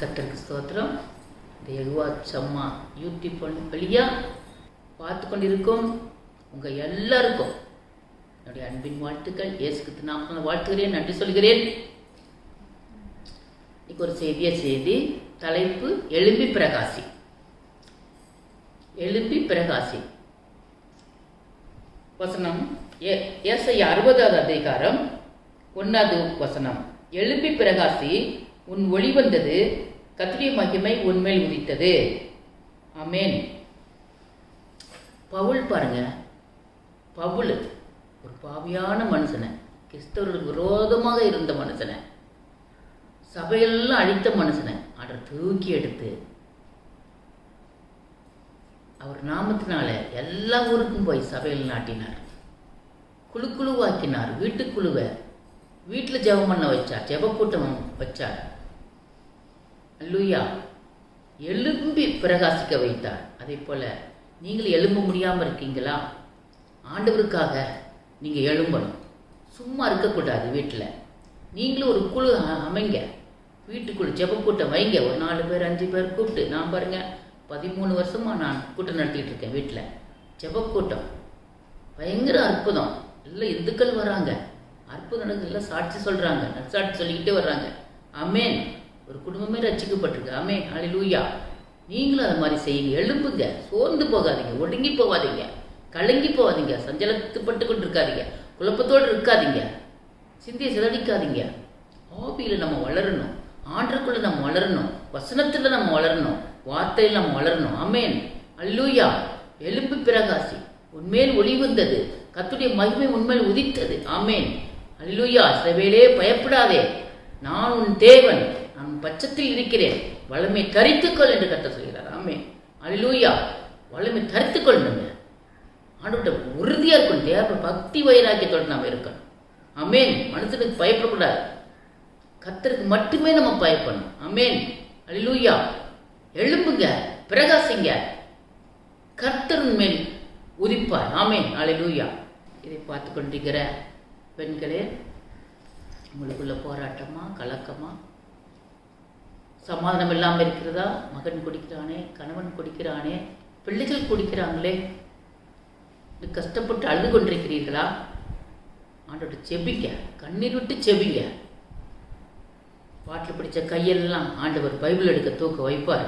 கர்த்தருக்கு ஸ்தோத்திரம். இந்த யெகோவா சம்மா யூடியூப் வழியாக பார்த்து கொண்டிருக்கும் உங்கள் எல்லாருக்கும் என்னுடைய அன்பின் வாழ்த்துக்கள். இயேசு கிறிஸ்து நாமத்தில் வாழ்த்துகிறேன், நன்றி சொல்கிறேன். இன்னைக்கு ஒரு செய்தி, தலைப்பு எழும்பி பிரகாசி. எழும்பி பிரகாசி. வசனம் ஏசாயா 60வது அதிகாரம் 1வது வசனம். எழும்பி பிரகாசி, உன் ஒளி வந்தது, கர்த்தருடைய மகிமை உன்மேல் உதித்தது. ஆமென். பவுல் பாருங்க, பவுல் ஒரு பாவியான மனுஷனை, கிறிஸ்தவர்களுக்கு விரோதமாக இருந்த மனுஷனை, சபையெல்லாம் அழித்த மனுஷனை அதை தூக்கி எடுத்து அவர் நாமத்தினால எல்லா ஊருக்கும் போய் சபையில் நாட்டினார், குழுவாக்கினார். வீட்டுக்குழுவை வீட்டில் ஜெபம் பண்ண வச்சார், ஜெபக்கூட்டம் வச்சார். அல்லேலூயா. எழும்பி பிரகாசிக்க வைத்தார். அதே போல நீங்கள் எழும்ப முடியாமல் இருக்கீங்களா? ஆண்டவருக்காக நீங்கள் எழும்பணும், சும்மா இருக்கக்கூடாது. வீட்டில் நீங்களும் ஒரு குழு அமைங்க, வீட்டுக்குழு ஜெபக்கூட்டம் வைங்க. ஒரு 4 பேர் 5 பேர் கூப்பிட்டு, நான் பாருங்க 13 வருஷமாக நான் கூட்டம் நடத்திட்டு இருக்கேன். வீட்டில் ஜெபக்கூட்டம் பயங்கர அற்புதம். எல்லாம் இந்துக்கள் வராங்க, அற்புதம் நடக்குது, எல்லாம் சாட்சி சொல்கிறாங்க, நற்சாட்சி சொல்லிக்கிட்டே வர்றாங்க. ஆமென். ஒரு குடும்பமே ரட்சிக்கப்பட்டிருக்கு. ஆமென். ஹல்லேலூயா. நீங்களும் அது மாதிரி செய்யுங்க. எழும்புங்க, சோர்ந்து போகாதீங்க, ஒடுங்கி போகாதீங்க, கலங்கி போகாதீங்க, சஞ்சலத்துப்பட்டு கொண்டு இருக்காதீங்க, குழப்பத்தோடு இருக்காதீங்க, சிந்தியை சிதறடிக்காதீங்க. ஆவியில் நம்ம வளரணும், ஆண்டருக்குள்ள நம்ம வளரணும், வசனத்தில் நம்ம வளரணும், வார்த்தையில் நம்ம வளரணும். ஆமென். அல்லேலூயா. எழும்பி பிரகாசி, உன்மேல் ஒளி வந்தது, கர்த்தருடைய மகிமை உன்மேல் உதித்தது. ஆமென். அல்லேலூயா. சிலவேளே பயப்படாதே, நான் உன் தேவன், நான் பட்சத்தில் இருக்கிறேன், வல்லமை தரித்துக்கொள் என்று கர்த்தர் சொல்கிறார். ஆமென். அல்லேலூயா. வல்லமை தரித்துக்கொள்ளுங்க. ஆண்டவர்கிட்ட உறுதியாக இருக்கணும். தேவ பக்தி வைராக்கியத்தோடு நாம் இருக்கணும். ஆமென். மனுஷனுக்கு பயப்படக்கூடாது, கர்த்தருக்கு மட்டுமே நம்ம பயப்படணும். ஆமென். அல்லேலூயா. எழும்புங்க, பிரகாசிங்க, கர்த்தரின் மேல் உதிப்பார். ஆமென். அல்லேலூயா. இதை பார்த்து கொண்டிருக்கிற பெண்களே, உங்களுக்குள்ள போராட்டமா, கலக்கமா, சமாதானம் இல்லாமல் இருக்கிறதா? மகன் குடிக்கிறானே, கணவன் குடிக்கிறானே, பிள்ளைகள் குடிக்கிறாங்களே, கஷ்டப்பட்டு அழுது கொண்டிருக்கிறீர்களா? ஆண்டவர்கிட்ட செபிங்க, கண்ணீர் விட்டு செபிங்க. பாட்டில் பிடிச்ச கையெல்லாம் ஆண்டவர் பைபிள் எடுக்க தூக்க வைப்பார்.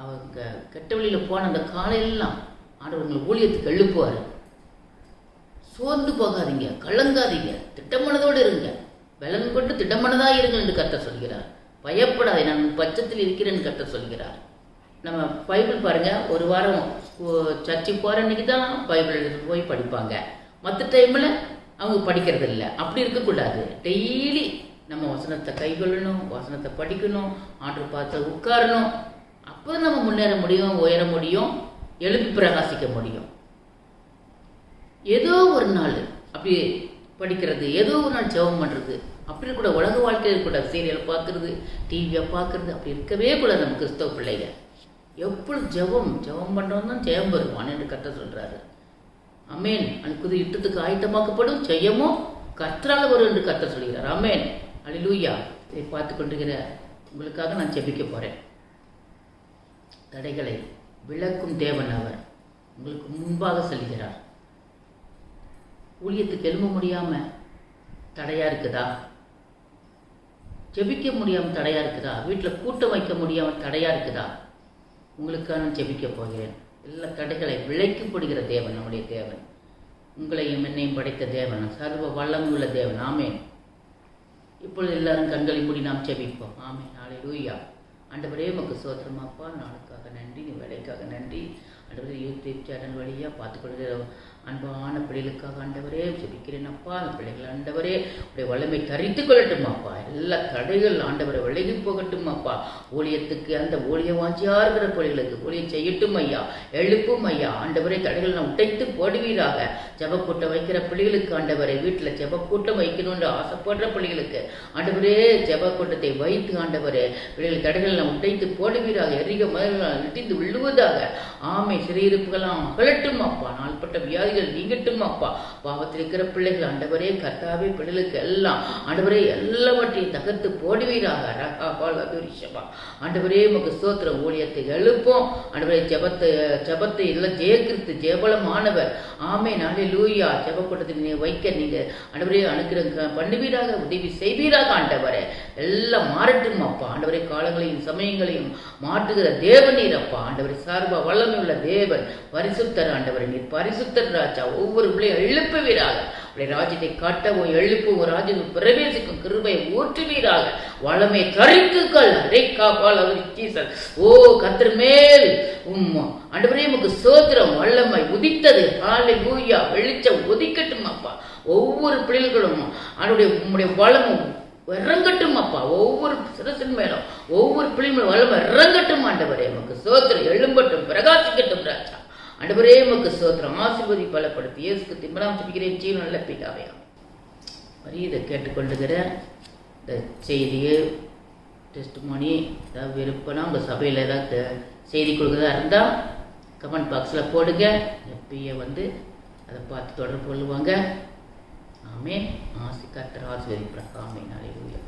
அவங்க கெட்ட வழியில் போன அந்த காலையெல்லாம் ஆண்டவர் உங்களை ஊழியத்துக்கு எழுப்புவார். சோர்ந்து போகாதீங்க, கலங்காதீங்க, திட்டமனதோடு இருங்க, பலன் கொண்டு திட்டமனதாக இருங்கள் என்று கர்த்தர் சொல்கிறார். பயப்படாதே, நான் பட்சத்தில் இருக்கிறேன்னு கர்த்தர் சொல்கிறார். நம்ம பைபிள் பாருங்க, ஒரு வாரம் சர்ச்சுக்கு போகிற அன்றைக்கி தான் பைபிள் எடுத்து போய் படிப்பாங்க, மற்ற டைமில் அவங்க படிக்கிறது இல்லை. அப்படி இருக்கக்கூடாது. டெய்லி நம்ம வசனத்தை கைகொள்ளணும், வசனத்தை படிக்கணும், ஆண்டவர் பார்த்து உட்காரணும். அப்போ நம்ம முன்னேற முடியும், உயர முடியும், எழுப்பி பிரகாசிக்க முடியும். ஏதோ ஒரு நாள் அப்படி படிக்கிறது, ஏதோ ஒரு நாள் ஜெபம் பண்ணுறது, அப்படி கூட உலக வாழ்க்கையில் கூட சீரியல் பார்க்குறது, டிவியை பார்க்குறது, அப்படி இருக்கவே கூடாது. நம்ம கிறிஸ்தவ பிள்ளைங்க எப்பொழுது ஜெபம் பண்ணுறோம் தான் ஜெயம் வருவான் என்று கர்த்தர் சொல்கிறாரு. ஆமென். அனுக்குது யுத்தத்துக்கு ஆயத்தமாக்கப்படும் ஜெயமோ கர்த்தரால் வரும் என்று கர்த்தர் சொல்கிறார். ஆமென். அல்லேலூயா. இதை பார்த்து கொண்டிருக்கிற உங்களுக்காக நான் ஜெபிக்க போகிறேன். தடைகளை விளக்கும் தேவன் அவர் உங்களுக்கு முன்பாக செல்கிறார். ஊழியத்துக்கு எழும்ப முடியாமல் தடையாக இருக்குதா? ஜெபிக்க முடியாமல் தடையாக இருக்குதா? வீட்டில் கூட்டம் வைக்க முடியாமல் தடையாக இருக்குதா? உங்களுக்காக நான் ஜெபிக்க போகிறேன். எல்லா தடைகளை விளைக்கப்படுகிற தேவன் நம்முடைய தேவன், உங்களையும் என்னையும் படைத்த தேவன், சர்வ வல்லமுள்ள தேவன். ஆமென். இப்பொழுது எல்லாரும் கண்களை மூடி நாம் ஜெபிப்போம். ஆமென். ஹல்லேலூயா. ஆண்டவரே உமக்கு ஸ்தோத்திரமாப்பா, நாளுக்காக நன்றி, நீ வேலைக்காக நன்றி. ஆண்டவரே யூடியூப் சேனல் வழியாக பார்த்துக்கொள்கிற அன்பான பிள்ளைகளுக்காக ஆண்டவரே ஜெபிக்கிறேன் அப்பா. அந்த பிள்ளைகள் ஆண்டவரே உடைய வல்லமை தரித்து கொள்ளட்டும் அப்பா. எல்லா தடைகள் ஆண்டவரை விலகி போகட்டும் அப்பா. ஊழியத்துக்கு அந்த ஊழிய வாஞ்சியாக இருக்கிற பிள்ளைகளுக்கு ஊழியம் செய்யட்டும் ஐயா, எழுப்பும் ஐயா. ஆண்டவரே தடைகள் நான் உடைத்து போடுவீராக. ஜெபக்கூட்டம் வைக்கிற பிள்ளைகளுக்கு ஆண்டவரை, வீட்டில் ஜெபக்கூட்டம் வைக்கணும்னு ஆசைப்படுற பிள்ளைகளுக்கு ஆண்டவரே ஜெபக்கூட்டத்தை வைத்து ஆண்டவரே பிள்ளைகள் தடைகள் நான் உடைத்து போடுவீராக. எரிக மதில் இடிந்து விழுவதாக. ஆமை சிறையிருப்புகளாம் அகலட்டும் அப்பா. நாள்பட்ட வியாதிகள் நீங்கட்டும் அப்பா. பாவத்தில் இருக்கிற பிள்ளைகள் ஆண்டவரே கர்த்தாவே பிள்ளைகளுக்கு எல்லாம் ஆண்டவரே எல்லாவற்றையும் தகர்த்து போடுவீராக. ஆண்டவரே உமக்கு ஸ்தோத்திரம். ஊழியத்தை எழுப்போம் ஆண்டவரே. ஜெபத்தை எல்லாம் ஜெயக்கிறிஸ்து ஜெபலமானவர். ஆமென் அல்லேலூயா. ஜெப கூட்டத்தை வைக்க நீங்க ஆண்டவரே அனுக்கிரகம் பண்ணுவீராக, உதவி செய்வீராக ஆண்டவரே. எல்லாம் மாறட்டும் அப்பா. ஆண்டவரே காலங்களையும் சமயங்களையும் மாற்றுகிற தேவன் நீர் அப்பா. ஆண்டவரே சார்பா வல்லமை உள்ள தேவன் பரிசுத்தர் ஆண்டவரே. நீர் பரிசுத்தர் ராஜா. ஒவ்வொரு பிள்ளையும் எழுப்புவீராக. உடைய ராஜ்யத்தை காட்டவும் எழுப்பவும் ராஜ்யத்தில் பிரவேசிக்கும் கிருபையை ஊற்றுவீராக. வளமை தரிக்குகள் ஓ கர்த்தர் மேல் ஆண்டவரே உமக்கு ஸ்தோத்திரம். வல்லமை உதித்தது. ஹல்லேலூயா. வெளிச்சம் உதிக்கட்டும் அப்பா. ஒவ்வொரு பிள்ளைகளும் உம்முடைய வளமும் இறங்கட்டும் அப்பா. ஒவ்வொரு சிரசின் மேலும் ஒவ்வொரு பிள்ளைகளும் வளமை இறங்கட்டும் ஆண்டவரே. உமக்கு ஸ்தோத்திரம். எழும்பட்டும், பிரகாசிக்கட்டும் ராஜா. ஆண்டவரே உமக்கு ஸ்தோத்திரம். ஆசீர்வதி பலப்படுத்தி இயேசுக்கு திம்பலாம் ஜெபிக்கிறேன் ஜீவன் நல்ல பிதாவே. இதை கேட்டுக்கொண்டுகிற இந்த செய்தியை டெஸ்ட்மோனி ஏதாவது விருப்பம்னா உங்கள் சபையில் ஏதாவது செய்தி கொடுக்குறதா இருந்தால் கமெண்ட் பாக்ஸில் போடுங்க. எப்பயே அதை பார்த்து தொடர்பு கொள்ளுவாங்க. ஆமென். கர்த்தர் ஆசீர்வதிப்பார். ஆமென். அல்லேலூயா.